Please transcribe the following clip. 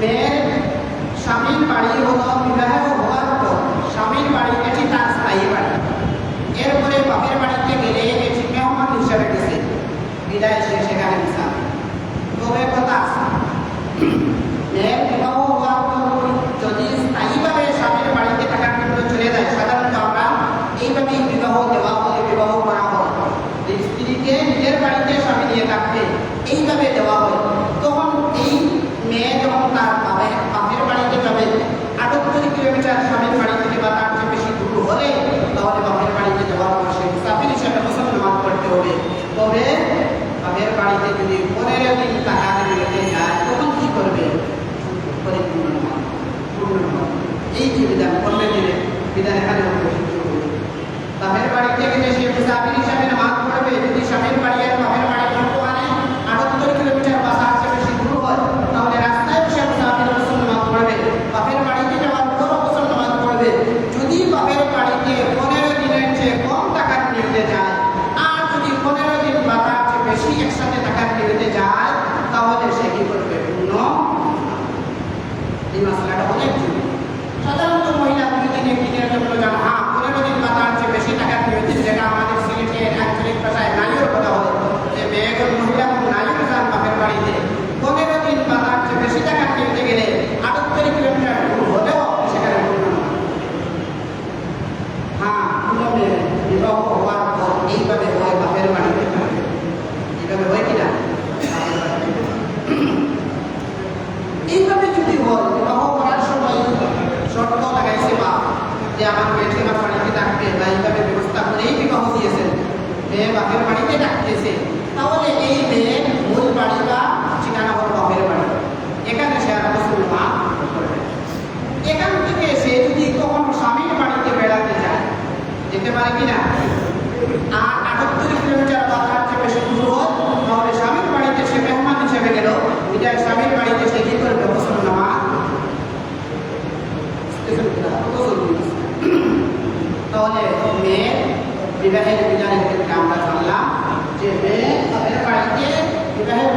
মেয়ের স্বামীর বাড়ি হলো বিবাহ হওয়ার পর স্বামীর বাড়ি এটি তার স্থায়ী বাড়ি। এরপরে বাপের বাড়িতে গেলে এটি মেহমান হিসাবে গেছে, বিদায় সে সেখানে মিশাল। তবে কথা মেয়ের বিবাহ হওয়ার পর যদি স্থায়ীভাবে স্বামীর বাড়িতে থাকার জন্য চলে যায়, সাধারণত আমরা এইভাবেই বিবাহ দেওয়া হয়, বিবাহ করা হয়, স্ত্রীকে নিজের বাড়িতে স্বামী নিয়ে থাকবে এইভাবে দেওয়া হয়। তখন এই মেয়ে যখন তার বাপের বাড়িতে যাবে 78 কিলোমিটার স্বামীর বাড়ি থেকে বা তার চেয়ে বেশি দূর হলে, তাহলে বাপের বাড়িতে যাওয়ার পর সে মুসাফির হিসাবে মুসলমান করতে হবে। তবে বাপের বাড়িতে যদি 15 দিন টাকা রেখে যায় তখন কি করবে? পরিপূর্ণ এই যে বিধান 15 দিনের বিধান এখানে বাপের বাড়িতে গেলে সে মুসাফির হিসাবে নামাজ পড়বে। যদি স্বামীর বাড়ি আর বাপের বাড়ি বর্তমানে 78 কিলোমিটার বা তার চেয়ে বেশি দূর হয়, তাহলে রাস্তায় বসে মুসাফির গোসল নামাজ পড়বে, বাপের বাড়িতে যাওয়ার পর গোসল নামাজ পড়বে। যদি বাপের বাড়িতে 15 দিনের চেয়ে কম টাকার নিতে যায় আর যদি 15 দিন বা তার চেয়ে বেশি একসাথে টাকার নিতে যায়, তাহলে সে কি করবে? পূর্ণ। এই মশলাটা অনেক জরুরি। সাধারণত মহিলা 2 দিনের জন্য যান, 15 দিন বা তার চেয়ে বেশি টাকার নিতে, যেটা আমাদের সিলেটের আঞ্চলিক ভাষায় নাইয়ের কথা হয়, যে মেয়েদের মহিলা নাইয়ের যান বাপের বাড়িতে 15 দিন বা তার চেয়ে বেশি টাকার নিতে গেলে 78 কিলোমিটার দূর হলেও সেখানে বিবাহ হওয়ার পর এইভাবে হয় বাপের বাড়িতে। এইভাবে হয় কিনা? এইভাবে যদি হয়, বিবাহ করার সময় শর্ত লাগাইছে বা যে আমার মেয়েকে আমার বাড়িতে ডাকবে বা এইভাবে ব্যবস্থা করেই বিবাহ দিয়েছেন, মেয়ে বাপের বাড়িতে ডাকতেছে, তাহলে এই মেয়ের মূল বাড়ি বা ঠিকানা হল বাপের বাড়ি। এখানে সে আর মুসলমান করবে। এখান থেকে সে যদি কখনো স্বামীর বাড়িতে বেড়াতে যায়, যেতে পারে কিনা? আর 78 কিলোমিটার বা তার চেয়ে বেশি দূর হয়, তাহলে স্বামীর বাড়িতে সে মেহমান হিসেবে গেল, বিদায় স্বামীর বাড়িতে সে কি করবে? গোসল নামাজ। তাহলে মেয়ে বিবাহের বিধানের ক্ষেত্রে আমরা জানলাম যে মেয়ে তাদের বাড়িতে বিবাহের